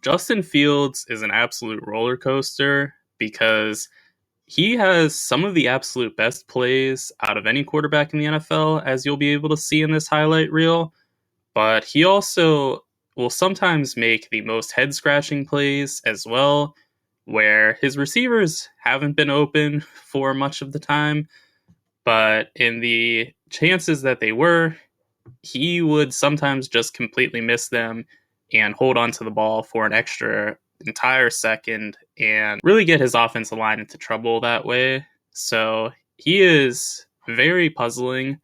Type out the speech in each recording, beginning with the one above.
Justin Fields is an absolute roller coaster because he has some of the absolute best plays out of any quarterback in the NFL, as you'll be able to see in this highlight reel. But he also will sometimes make the most head scratching plays as well, where his receivers haven't been open for much of the time. But in the chances that they were, he would sometimes just completely miss them and hold on to the ball for an extra entire second and really get his offensive line into trouble that way. So he is very puzzling.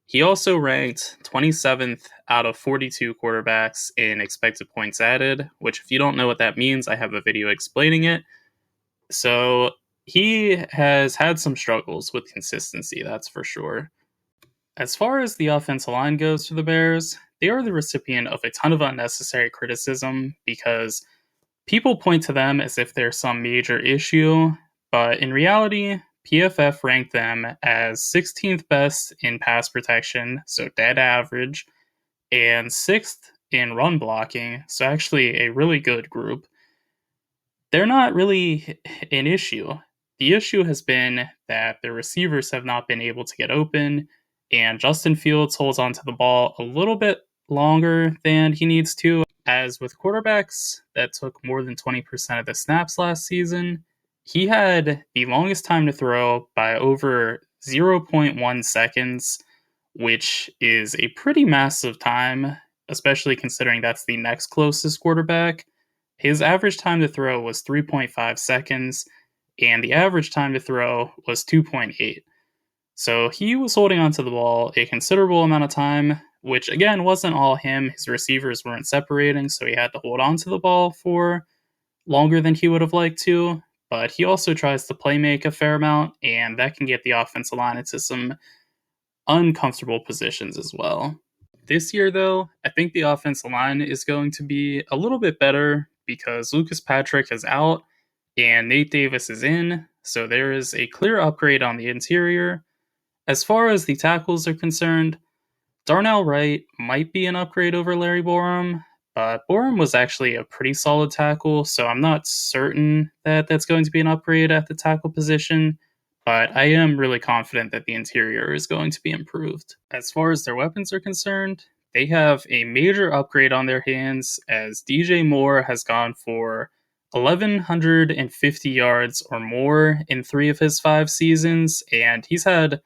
He also ranked 27th out of 42 quarterbacks in expected points added, which, if you don't know what that means, I have a video explaining it. So he has had some struggles with consistency, that's for sure. As far as the offensive line goes for the Bears, they are the recipient of a ton of unnecessary criticism because people point to them as if there's some major issue, but in reality, PFF ranked them as 16th best in pass protection, so dead average, and 6th in run blocking, so actually a really good group. They're not really an issue. The issue has been that the receivers have not been able to get open, and Justin Fields holds onto the ball a little bit longer than he needs to. As with quarterbacks that took more than 20% of the snaps last season, he had the longest time to throw by over 0.1 seconds, which is a pretty massive time, especially considering that's the next closest quarterback. His average time to throw was 3.5 seconds, and the average time to throw was 2.8. So he was holding onto the ball a considerable amount of time, which again wasn't all him. His receivers weren't separating, so he had to hold onto the ball for longer than he would have liked to. But he also tries to play make a fair amount, and that can get the offensive line into some uncomfortable positions as well. This year, though, I think the offensive line is going to be a little bit better because Lucas Patrick is out and Nate Davis is in, so there is a clear upgrade on the interior. As far as the tackles are concerned, Darnell Wright might be an upgrade over Larry Borom, but Borom was actually a pretty solid tackle, so I'm not certain that that's going to be an upgrade at the tackle position, but I am really confident that the interior is going to be improved. As far as their weapons are concerned, they have a major upgrade on their hands as DJ Moore has gone for 1,150 yards or more in 3 of his 5 seasons, and he's had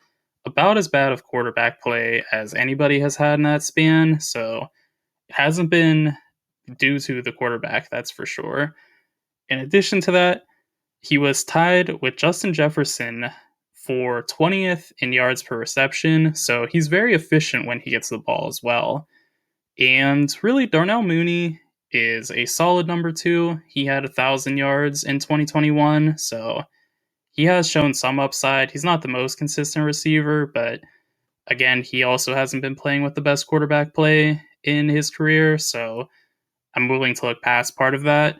about as bad of quarterback play as anybody has had in that span, so it hasn't been due to the quarterback, that's for sure. In addition to that, he was tied with Justin Jefferson for 20th in yards per reception, so he's very efficient when he gets the ball as well. And really, Darnell Mooney is a solid number 2. He had 1,000 yards in 2021, so he has shown some upside. He's not the most consistent receiver, but again, he also hasn't been playing with the best quarterback play in his career, so I'm willing to look past part of that.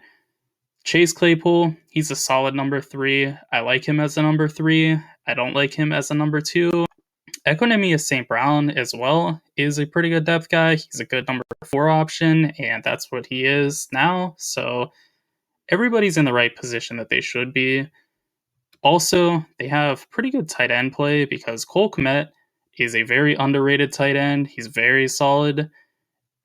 Chase Claypool, he's a solid number 3. I like him as a number 3. I don't like him as a number 2. Equanimeous St. Brown as well is a pretty good depth guy. He's a good number 4 option, and that's what he is now. So everybody's in the right position that they should be. Also, they have pretty good tight end play because Cole Kmet is a very underrated tight end. He's very solid,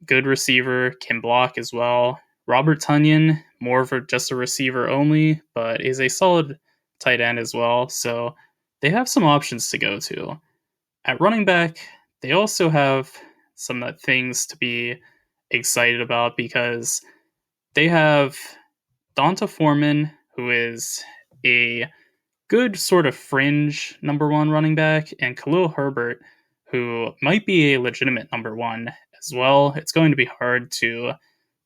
good receiver, can block as well. Robert Tonyan, more of just a receiver only, but is a solid tight end as well. So they have some options to go to. At running back, they also have some things to be excited about because they have Donta Foreman, who is a good sort of fringe number 1 running back, and Khalil Herbert, who might be a legitimate number 1 as well. It's going to be hard to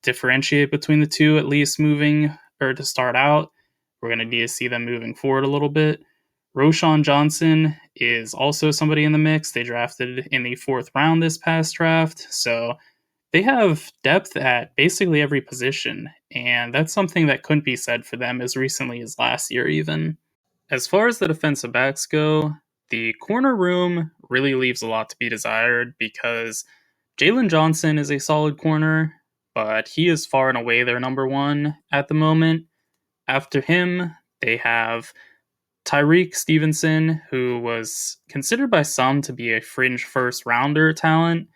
differentiate between the two, at least to start out. We're going to need to see them moving forward a little bit. Roschon Johnson is also somebody in the mix. They drafted in the 4th round this past draft, so they have depth at basically every position, and that's something that couldn't be said for them as recently as last year even. As far as the defensive backs go, the corner room really leaves a lot to be desired because Jalen Johnson is a solid corner. but he is far and away their number one at the moment. After him, they have Tyreek Stevenson, who was considered by some to be a fringe first rounder talent,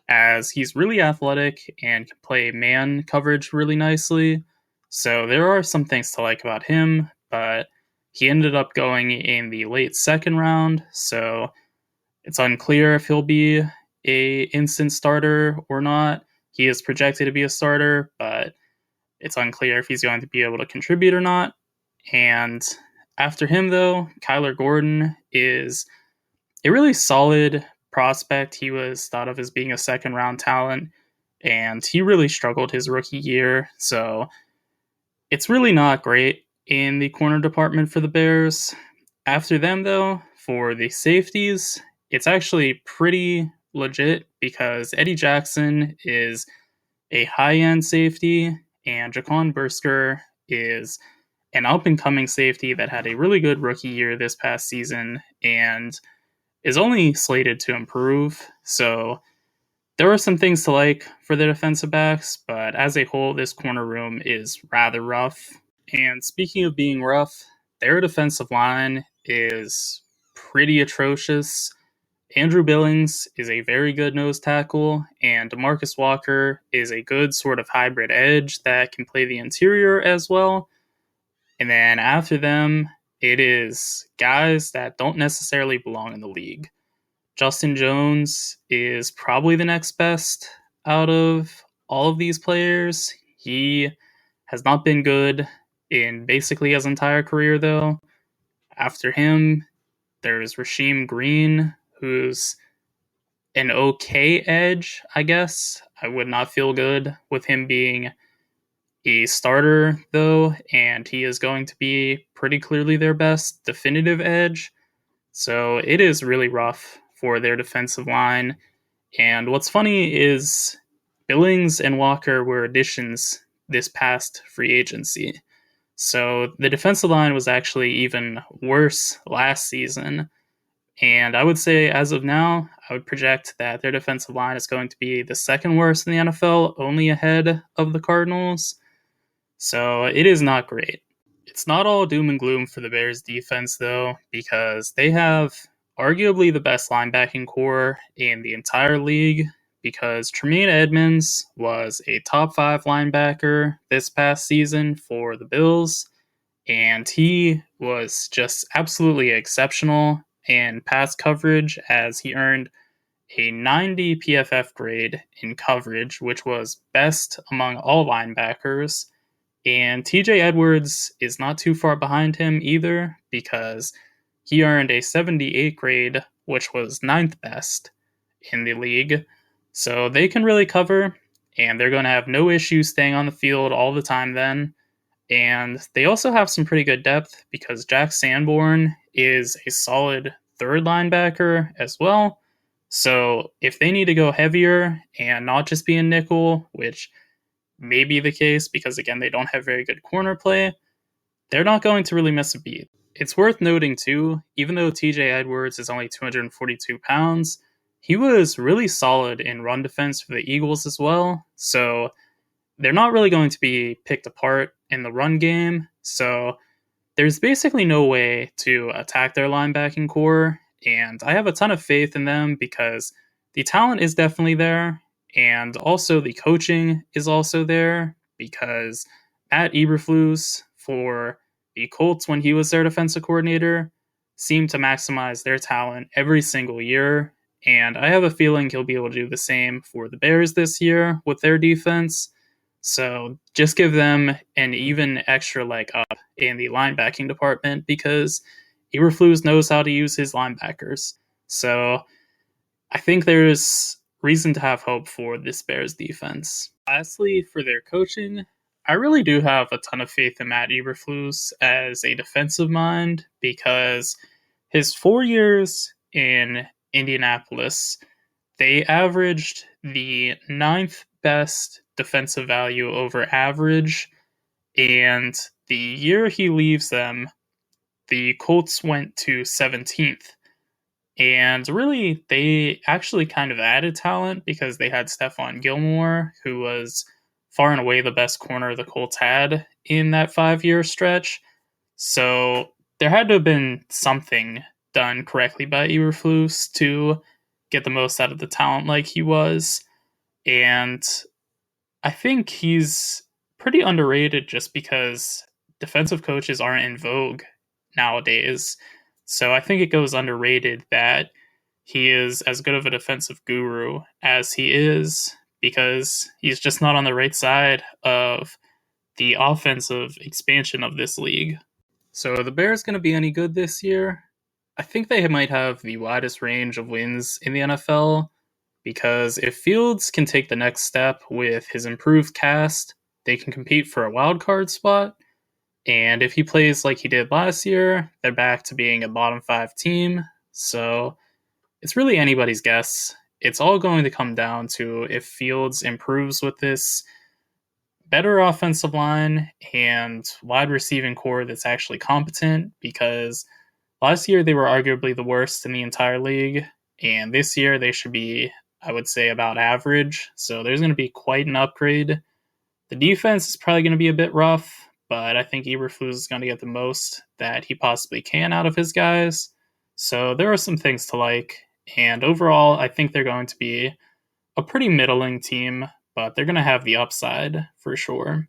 as he's really athletic and can play man coverage really nicely. So there are some things to like about him, but he ended up going in the late second round, so it's unclear if he'll be a instant starter or not. He is projected to be a starter, but it's unclear if he's going to be able to contribute or not. And after him, though, Kyler Gordon is a really solid prospect. He was thought of as being a second round talent, and he really struggled his rookie year. So it's really not great in the corner department for the Bears. After them, though, for the safeties, it's actually pretty legit because Eddie Jackson is a high-end safety, and Jaquan Brisker is an up-and-coming safety that had a really good rookie year this past season and is only slated to improve. So there are some things to like for the defensive backs, but as a whole, this corner room is rather rough. And speaking of being rough, their defensive line is pretty atrocious. Andrew Billings is a very good nose tackle, and DeMarcus Walker is a good sort of hybrid edge that can play the interior as well. And then after them, it is guys that don't necessarily belong in the league. Justin Jones is probably the next best out of all of these players. He has not been good in basically his entire career, though. After him, there's Rasheem Green, who's an okay edge, I guess. I would not feel good with him being a starter, though, and he is going to be pretty clearly their best definitive edge. So it is really rough for their defensive line. And what's funny is Billings and Walker were additions this past free agency. So the defensive line was actually even worse last season. And I would say, as of now, I would project that their defensive line is going to be the second worst in the NFL, only ahead of the Cardinals. So it is not great. It's not all doom and gloom for the Bears defense, though, because they have arguably the best linebacking core in the entire league, because Tremaine Edmonds was a top 5 linebacker this past season for the Bills, and he was just absolutely exceptional in pass coverage, as he earned a 90 PFF grade in coverage, which was best among all linebackers. And TJ Edwards is not too far behind him either, because he earned a 78 grade, which was 9th best in the league. So they can really cover, and they're going to have no issues staying on the field all the time then. And they also have some pretty good depth, because Jack Sanborn is a solid third linebacker as well. So if they need to go heavier and not just be a nickel, which may be the case because, again, they don't have very good corner play, they're not going to really miss a beat. It's worth noting, too, even though TJ Edwards is only 242 pounds, he was really solid in run defense for the Eagles as well. So they're not really going to be picked apart in the run game. So there's basically no way to attack their linebacking core. And I have a ton of faith in them because the talent is definitely there. And also the coaching is also there, because Matt Eberflus for the Colts, when he was their defensive coordinator, seemed to maximize their talent every single year. And I have a feeling he'll be able to do the same for the Bears this year with their defense. So just give them an even extra leg up in the linebacking department, because Eberflus knows how to use his linebackers. So I think there's reason to have hope for this Bears defense. Lastly, for their coaching, I really do have a ton of faith in Matt Eberflus as a defensive mind, because his 4 years in Indianapolis, they averaged the 9th best defensive value over average, and the year he leaves them, the Colts went to 17th. And really, they actually kind of added talent, because they had Stephon Gilmore, who was far and away the best corner the Colts had in that 5-year stretch. So there had to have been something done correctly by Eberflus to get the most out of the talent like he was. And I think he's pretty underrated just because defensive coaches aren't in vogue nowadays. So I think it goes underrated that he is as good of a defensive guru as he is because he's just not on the right side of the offensive expansion of this league. So are the Bears going to be any good this year? I think they might have the widest range of wins in the NFL because if Fields can take the next step with his improved cast, they can compete for a wild card spot. And if he plays like he did last year, they're back to being a bottom 5 team. So it's really anybody's guess. It's all going to come down to if Fields improves with this better offensive line and wide receiving core that's actually competent, because last year they were arguably the worst in the entire league, and this year they should be, I would say, about average. So there's going to be quite an upgrade. The defense is probably going to be a bit rough, but I think Eberflus is going to get the most that he possibly can out of his guys. So there are some things to like, and overall, I think they're going to be a pretty middling team, but they're going to have the upside for sure.